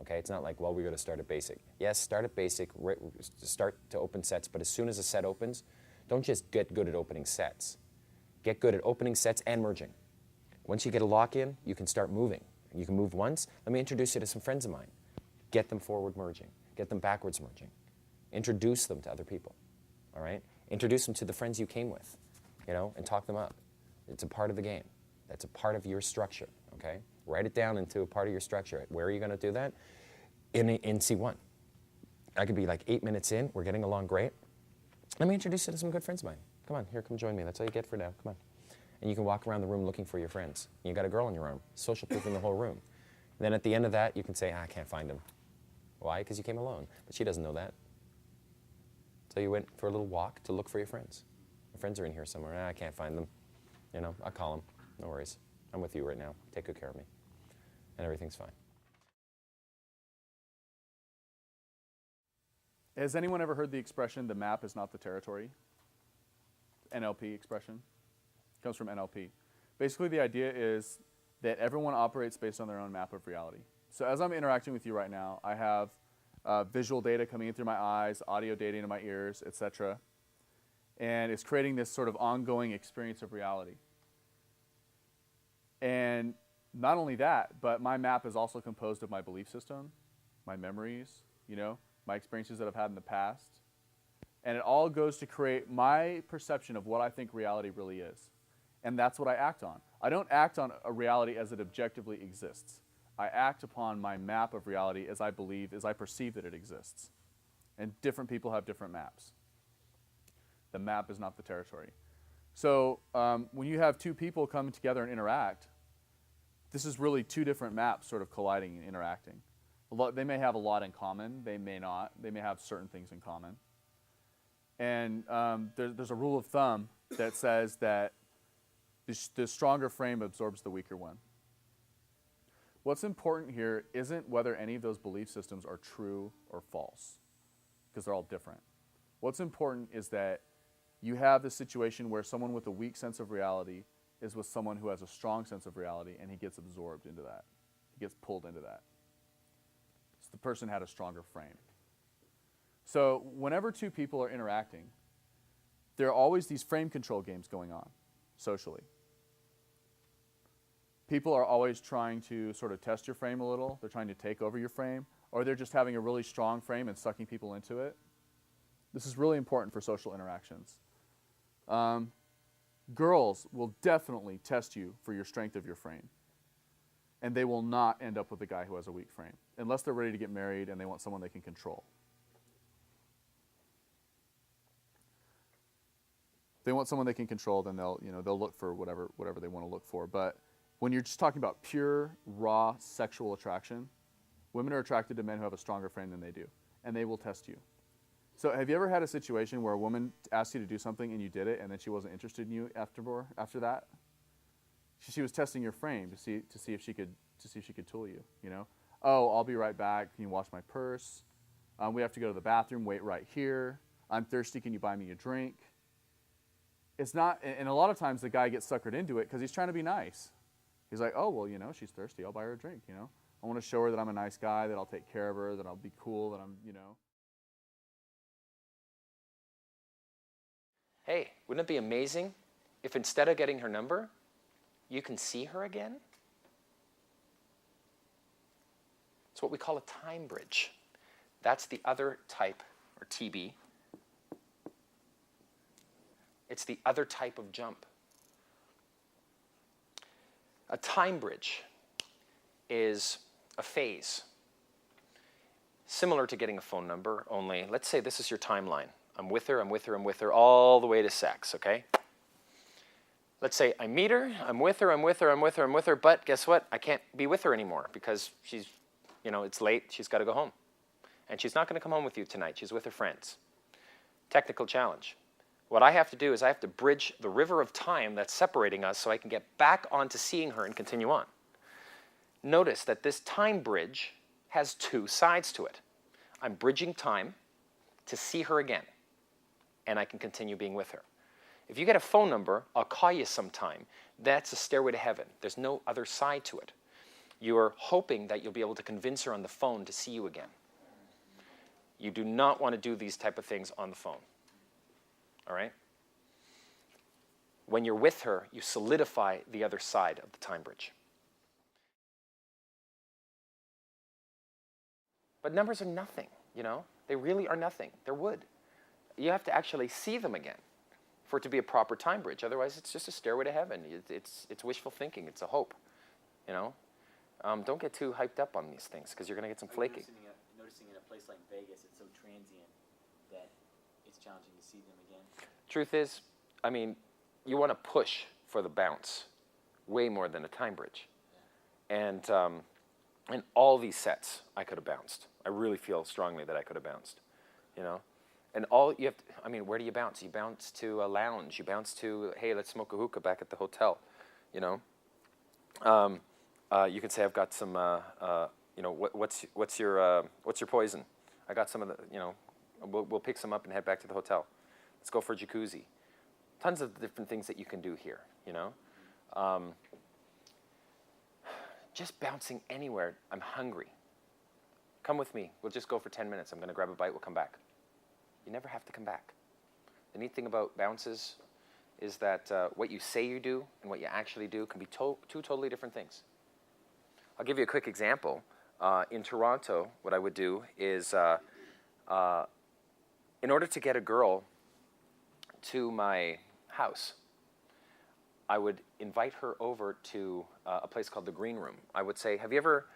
Okay? It's not like, well, we're going to start at basic. Yes, start at basic, start to open sets, but as soon as a set opens, don't just get good at opening sets. Get good at opening sets and merging. Once you get a lock in, you can start moving. You can move once. Let me introduce you to some friends of mine. Get them forward merging. Get them backwards merging. Introduce them to other people. All right? Introduce them to the friends you came with, you know, and talk them up. It's a part of the game. That's a part of your structure, okay? Write it down into a part of your structure. Where are you going to do that? In C1. I could be like 8 minutes in. We're getting along great. Let me introduce you to some good friends of mine. Come on, here, come join me. That's all you get for now. Come on. And you can walk around the room looking for your friends. You got a girl in your arm, social proofing the whole room. And then at the end of that, you can say, I can't find him. Why? Because you came alone. But she doesn't know that. So you went for a little walk to look for your friends. Your friends are in here somewhere. I can't find them. You know, I'll call them. No worries. I'm with you right now. Take good care of me. And everything's fine. Has anyone ever heard the expression, the map is not the territory? NLP expression. It comes from NLP. Basically, the idea is that everyone operates based on their own map of reality. So as I'm interacting with you right now, I have visual data coming in through my eyes, audio data into my ears, etc. And it's creating this sort of ongoing experience of reality. And not only that, but my map is also composed of my belief system, my memories, you know, my experiences that I've had in the past. And it all goes to create my perception of what I think reality really is. And that's what I act on. I don't act on a reality as it objectively exists. I act upon my map of reality as I believe, as I perceive that it exists. And different people have different maps. The map is not the territory. So when you have two people come together and interact, this is really two different maps sort of colliding and interacting. They may have a lot in common. They may not. They may have certain things in common. And there's a rule of thumb that says that the stronger frame absorbs the weaker one. What's important here isn't whether any of those belief systems are true or false, because they're all different. What's important is that you have this situation where someone with a weak sense of reality is with someone who has a strong sense of reality, and he gets absorbed into that. He gets pulled into that. So the person had a stronger frame. So whenever two people are interacting, there are always these frame control games going on socially. People are always trying to sort of test your frame a little. They're trying to take over your frame, or they're just having a really strong frame and sucking people into it. This is really important for social interactions. Girls will definitely test you for your strength of your frame. And they will not end up with a guy who has a weak frame, unless they're ready to get married and they want someone they can control. If they want someone they can control, then they'll look for whatever they want to look for. But when you're just talking about pure, raw sexual attraction, women are attracted to men who have a stronger frame than they do, and they will test you. So have you ever had a situation where a woman asked you to do something and you did it, and then she wasn't interested in you after that? She was testing your frame to see if she could tool you. You know, oh, I'll be right back. Can you wash my purse? We have to go to the bathroom. Wait right here. I'm thirsty. Can you buy me a drink? It's not, and a lot of times the guy gets suckered into it because he's trying to be nice. He's like, oh, well, you know, she's thirsty. I'll buy her a drink, you know. I want to show her that I'm a nice guy, that I'll take care of her, that I'll be cool, that I'm, you know. Hey, wouldn't it be amazing if instead of getting her number, you can see her again? It's what we call a time bridge. That's the other type, or TB. It's the other type of jump. A time bridge is a phase, similar to getting a phone number, only let's say this is your timeline. I'm with her, I'm with her, I'm with her, all the way to sex, okay? Let's say I meet her, I'm with her, I'm with her, I'm with her, I'm with her, but guess what? I can't be with her anymore because she's, you know, it's late, she's got to go home. And she's not going to come home with you tonight, she's with her friends. Technical challenge. What I have to do is I have to bridge the river of time that's separating us so I can get back onto seeing her and continue on. Notice that this time bridge has two sides to it. I'm bridging time to see her again, and I can continue being with her. If you get a phone number, I'll call you sometime. That's a stairway to heaven. There's no other side to it. You're hoping that you'll be able to convince her on the phone to see you again. You do not want to do these type of things on the phone. All right? When you're with her, you solidify the other side of the time bridge. But numbers are nothing, you know? They really are nothing. They're wood. You have to actually see them again for it to be a proper time bridge. Otherwise, it's just a stairway to heaven. It's wishful thinking. It's a hope, you know? Don't get too hyped up on these things because you're going to get some flaking. Noticing in a place like Vegas, it's so transient that it's challenging to see them again. Truth is, I mean, you want to push for the bounce way more than a time bridge. Yeah. And in all these sets, I could have bounced. I really feel strongly that I could have bounced, you know? And all you have to, I mean, where do you bounce? You bounce to a lounge. You bounce to, hey, let's smoke a hookah back at the hotel, you know? You can say, I've got some, you know, what's your poison? I got some of the, you know, we'll pick some up and head back to the hotel. Let's go for a jacuzzi. Tons of different things that you can do here, you know? Just bouncing anywhere. I'm hungry. Come with me. We'll just go for 10 minutes. I'm going to grab a bite. We'll come back. You never have to come back. The neat thing about bounces is that what you say you do and what you actually do can be two totally different things. I'll give you a quick example. In Toronto, what I would do is, in order to get a girl to my house, I would invite her over to a place called the Green Room. I would say, have you ever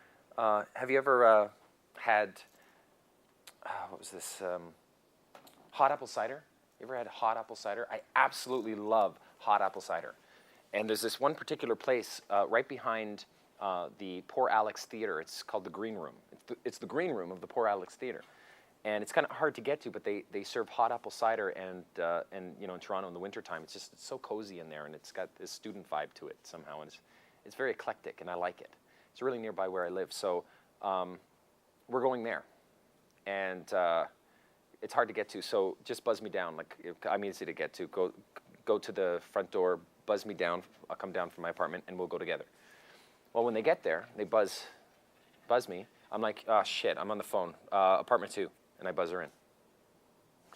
had, what was this, hot apple cider? You ever had hot apple cider? I absolutely love hot apple cider. And there's this one particular place right behind the Poor Alex Theater. It's called the Green Room. It's the Green Room of the Poor Alex Theater. And it's kind of hard to get to, but they serve hot apple cider, and you know, in Toronto in the wintertime, it's so cozy in there, and it's got this student vibe to it somehow, and it's very eclectic, and I like it. It's really nearby where I live, so we're going there, and it's hard to get to, so just buzz me down. Like, I'm easy to get to. Go to the front door, buzz me down. I'll come down from my apartment, and we'll go together. Well, when they get there, they buzz me. I'm like, oh shit, I'm on the phone. Apartment 2. And I buzz her in.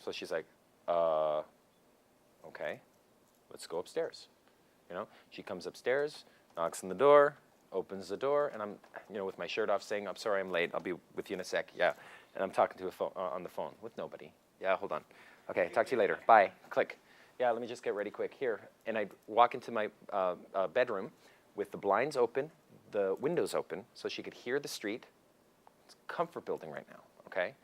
So she's like, okay, let's go upstairs. You know, she comes upstairs, knocks on the door, opens the door, and I'm, you know, with my shirt off saying, I'm sorry, I'm late. I'll be with you in a sec. Yeah. And I'm talking to a phone, on the phone with nobody. Yeah, hold on. Okay, talk to you later. Bye. Click. Yeah, let me just get ready quick. Here. And I walk into my bedroom with the blinds open, the windows open, so she could hear the street. It's a comfort building right now, okay?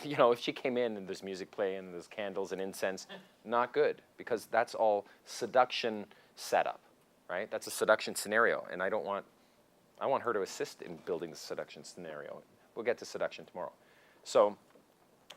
You know, if she came in and there's music playing and there's candles and incense, not good, because that's all seduction setup, right? That's a seduction scenario, and I want her to assist in building the seduction scenario. We'll get to seduction tomorrow. So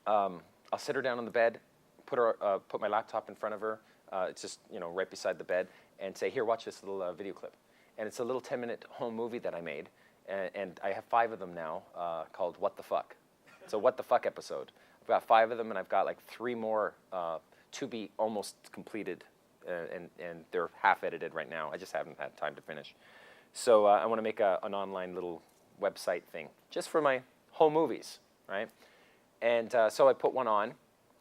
I'll sit her down on the bed, put my laptop in front of her. It's just, you know, right beside the bed, and say, here, watch this little video clip. And it's a little 10-minute home movie that I made, and I have 5 of them now called What the Fuck. It's a What the Fuck episode. I've got 5 of them, and I've got like 3 more to be almost completed, and they're half edited right now. I just haven't had time to finish. So I want to make an online little website thing just for my home movies, right? And so I put one on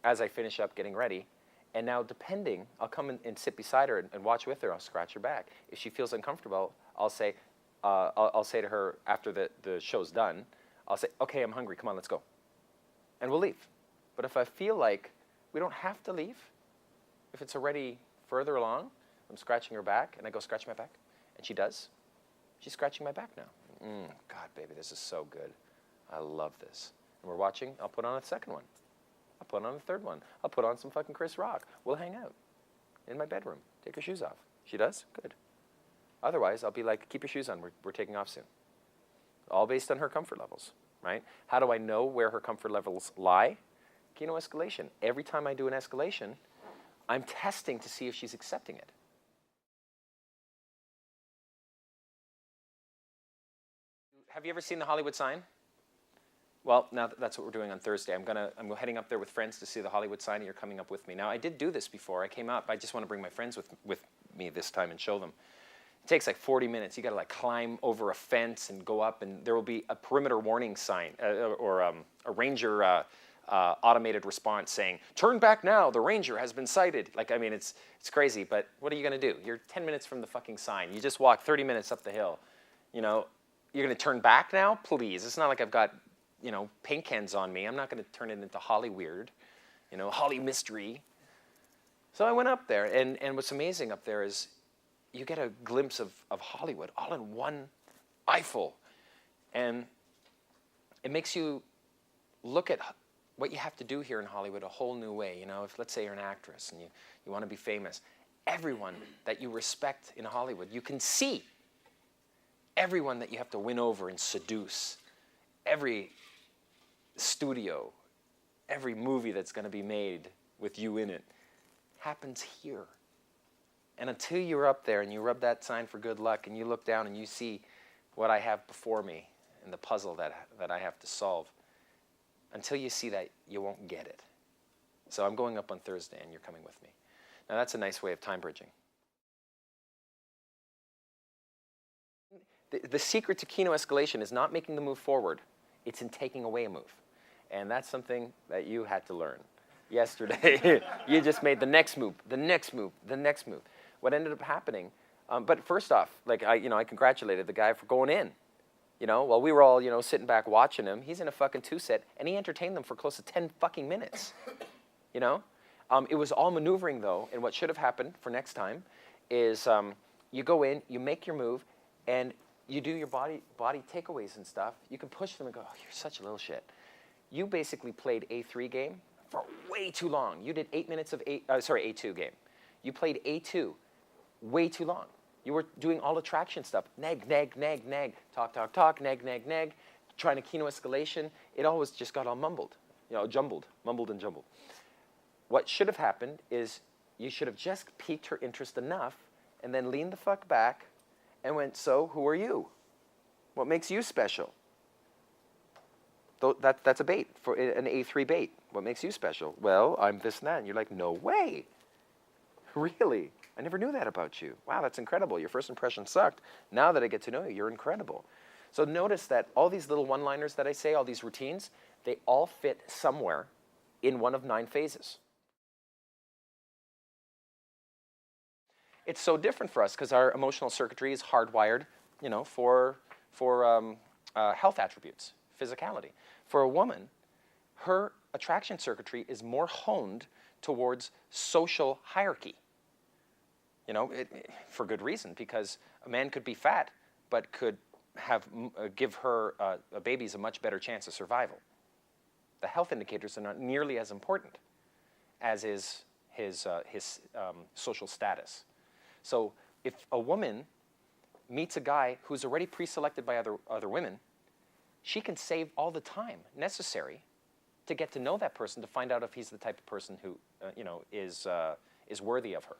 as I finish up getting ready. And now, depending, I'll come and sit beside her and watch with her. I'll scratch her back. If she feels uncomfortable, I'll say to her after the show's done, I'll say, okay, I'm hungry. Come on, let's go. And we'll leave. But if I feel like we don't have to leave, if it's already further along, I'm scratching her back, and I go scratch my back, and she does. She's scratching my back now. God, baby, this is so good. I love this. And we're watching. I'll put on a second one. I'll put on a third one. I'll put on some fucking Chris Rock. We'll hang out in my bedroom. Take her shoes off. She does? Good. Otherwise, I'll be like, keep your shoes on. We're taking off soon. All based on her comfort levels, right? How do I know where her comfort levels lie? Kino escalation. Every time I do an escalation, I'm testing to see if she's accepting it. Have you ever seen the Hollywood sign? Well, now that's what we're doing on Thursday. I'm heading up there with friends to see the Hollywood sign, and you're coming up with me. Now, I did do this before. I came up. I just want to bring my friends with me this time and show them. It takes like 40 minutes. You got to like climb over a fence and go up, and there will be a perimeter warning sign or a ranger automated response saying, "Turn back now. The ranger has been sighted." Like, I mean, it's crazy. But what are you going to do? You're 10 minutes from the fucking sign. You just walk 30 minutes up the hill. You know, you're going to turn back now? Please. It's not like I've got, you know, paint cans on me. I'm not going to turn it into Holly weird, you know, Holly mystery. So I went up there, and what's amazing up there is you get a glimpse of Hollywood all in one eyeful. And it makes you look at what you have to do here in Hollywood a whole new way. You know, if let's say you're an actress and you want to be famous, everyone that you respect in Hollywood, you can see everyone that you have to win over and seduce. Every studio, every movie that's going to be made with you in it happens here. And until you're up there and you rub that sign for good luck and you look down and you see what I have before me and the puzzle that I have to solve, until you see that, you won't get it. So I'm going up on Thursday and you're coming with me. Now that's a nice way of time bridging. The secret to Kino escalation is not making the move forward. It's in taking away a move. And that's something that you had to learn yesterday. You just made the next move, the next move, the next move. What ended up happening, but first off, like I congratulated the guy for going in. You know, while we were all, you know, sitting back watching him, he's in a fucking two-set, and he entertained them for close to 10 fucking minutes. You know? It was all maneuvering, though, and what should have happened for next time is you go in, you make your move, and you do your body takeaways and stuff. You can push them and go, "Oh, you're such a little shit." You basically played A3 game for way too long. You did 8 minutes of A2 game. You played A2 way too long. You were doing all the traction stuff. Neg, neg, neg, neg. Talk, talk, talk. Neg, neg, neg. Trying to Kino escalation. It always just got all mumbled. You know, jumbled. Mumbled and jumbled. What should have happened is you should have just piqued her interest enough and then leaned the fuck back and went, "So, who are you? What makes you special?" That's a bait, for an A3 bait. What makes you special? "Well, I'm this and that." And you're like, "No way. Really? I never knew that about you. Wow, that's incredible. Your first impression sucked. Now that I get to know you, you're incredible." So notice that all these little one-liners that I say, all these routines, they all fit somewhere in one of 9 phases. It's so different for us because our emotional circuitry is hardwired, you know, for health attributes, physicality. For a woman, her attraction circuitry is more honed towards social hierarchy. You know, for good reason, because a man could be fat, but could give her babies a much better chance of survival. The health indicators are not nearly as important as is his social status. So if a woman meets a guy who's already pre-selected by other women, she can save all the time necessary to get to know that person, to find out if he's the type of person who is worthy of her,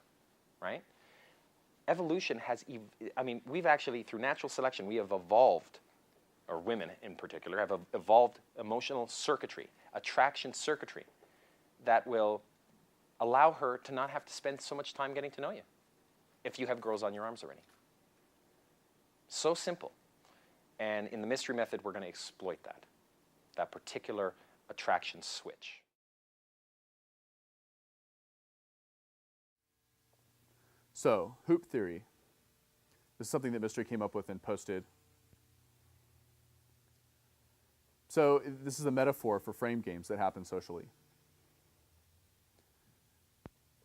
right? Evolution has, we've actually, through natural selection, we have evolved, or women in particular, have evolved emotional circuitry, attraction circuitry, that will allow her to not have to spend so much time getting to know you if you have girls on your arms already. So simple. And in the mystery method, we're going to exploit that particular attraction switch. So, hoop theory. This is something that Mystery came up with and posted. So, this is a metaphor for frame games that happen socially.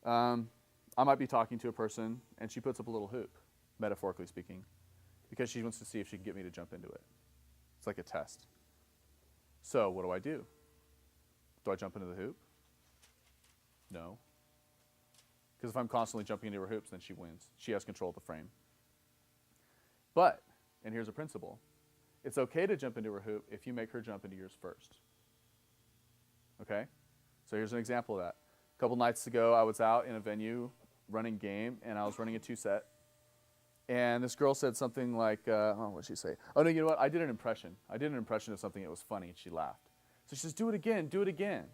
I might be talking to a person, and she puts up a little hoop, metaphorically speaking, because she wants to see if she can get me to jump into it. It's like a test. So, what do? Do I jump into the hoop? No. Because if I'm constantly jumping into her hoops, then she wins. She has control of the frame. But, and here's a principle, it's okay to jump into her hoop if you make her jump into yours first. Okay? So here's an example of that. A couple nights ago, I was out in a venue running game, and I was running a 2-set. And this girl said something like, what did she say? Oh, no, you know what? I did an impression. I did an impression of something that was funny, and she laughed. So she says, do it again, do it again.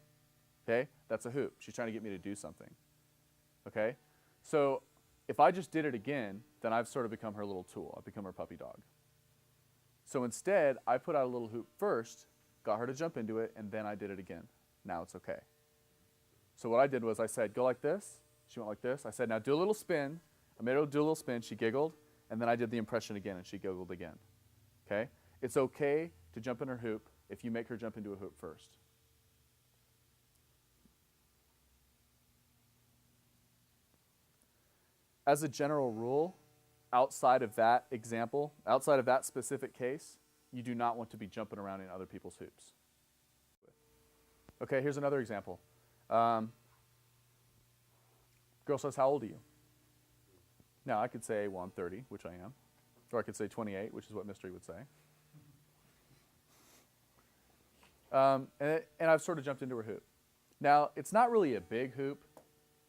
Okay? That's a hoop. She's trying to get me to do something. Okay? So if I just did it again, then I've sort of become her little tool. I've become her puppy dog. So instead, I put out a little hoop first, got her to jump into it, and then I did it again. Now it's okay. So what I did was I said, go like this. She went like this. I said, now do a little spin. I made her do a little spin. She giggled. And then I did the impression again, and she giggled again. Okay? It's okay to jump in her hoop if you make her jump into a hoop first. As a general rule, outside of that example, outside of that specific case, you do not want to be jumping around in other people's hoops. Okay, here's another example. Girl says, how old are you? Now, I could say, well, I'm 30, which I am. Or I could say 28, which is what Mystery would say. And I've sort of jumped into her hoop. Now, it's not really a big hoop.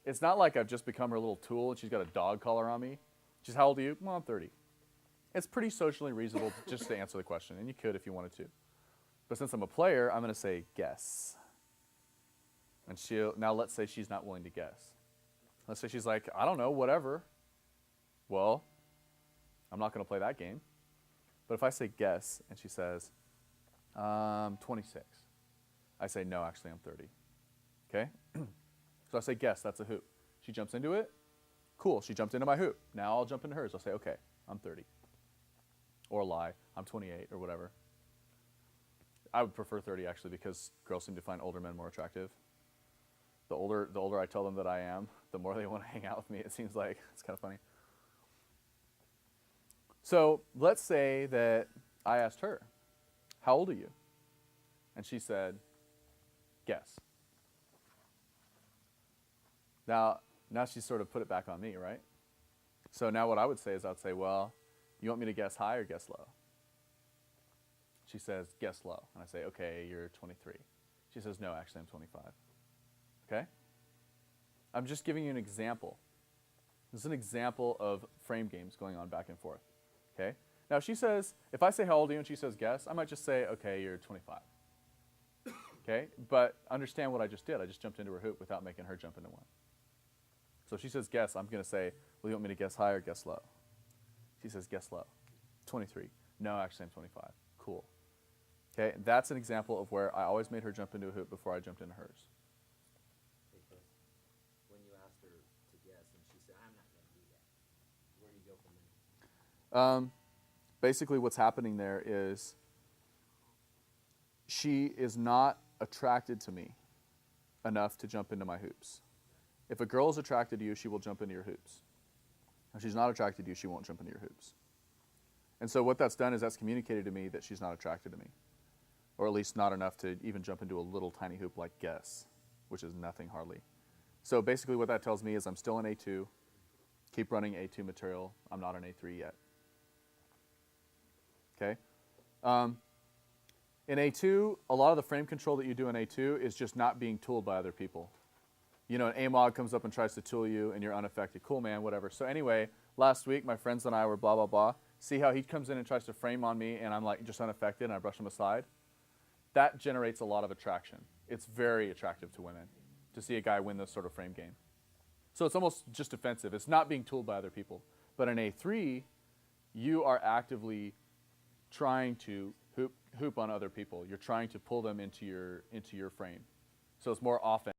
It's not like I've just become her little tool and she's got a dog collar on me. She's, how old are you? Well, I'm 30. It's pretty socially reasonable just to answer the question, and you could if you wanted to. But since I'm a player, I'm going to say, guess. And now let's say she's not willing to guess. Let's say she's like, I don't know, whatever. Well, I'm not going to play that game. But if I say guess, and she says, 26. I say, no, actually, I'm 30. Okay? So I say, guess, that's a hoop. She jumps into it. Cool, she jumped into my hoop. Now I'll jump into hers. I'll say, okay, I'm 30. Or lie, I'm 28, or whatever. I would prefer 30, actually, because girls seem to find older men more attractive. The older I tell them that I am, the more they want to hang out with me, it seems like. It's kind of funny. So let's say that I asked her, how old are you? And she said, guess. Now she's sort of put it back on me, right? So now what I would say is I'd say, well, you want me to guess high or guess low? She says, guess low. And I say, okay, you're 23. She says, no, actually, I'm 25. Okay? I'm just giving you an example. This is an example of frame games going on back and forth. Okay? Now, if I say how old are you and she says guess, I might just say, okay, you're 25. Okay? But understand what I just did. I just jumped into her hoop without making her jump into one. So if she says guess, I'm going to say, well, you want me to guess high or guess low? She says guess low. 23. No, actually, I'm 25. Cool. Okay? That's an example of where I always made her jump into a hoop before I jumped into hers. Because when you asked her to guess and she said, I'm not going to do that, where do you go from there? Basically, what's happening there is she is not attracted to me enough to jump into my hoops. If a girl is attracted to you, she will jump into your hoops. If she's not attracted to you, she won't jump into your hoops. And so what that's done is that's communicated to me that she's not attracted to me, or at least not enough to even jump into a little tiny hoop like guess, which is nothing hardly. So basically what that tells me is I'm still in A2, keep running A2 material. I'm not in A3 yet. Okay? In A2, a lot of the frame control that you do in A2 is just not being tooled by other people. You know, an AMOG comes up and tries to tool you, and you're unaffected. Cool, man, whatever. So anyway, last week, my friends and I were blah, blah, blah. See how he comes in and tries to frame on me, and I'm like just unaffected, and I brush him aside? That generates a lot of attraction. It's very attractive to women to see a guy win this sort of frame game. So it's almost just defensive. It's not being tooled by other people. But in A3, you are actively trying to hoop on other people. You're trying to pull them into your frame. So it's more offense.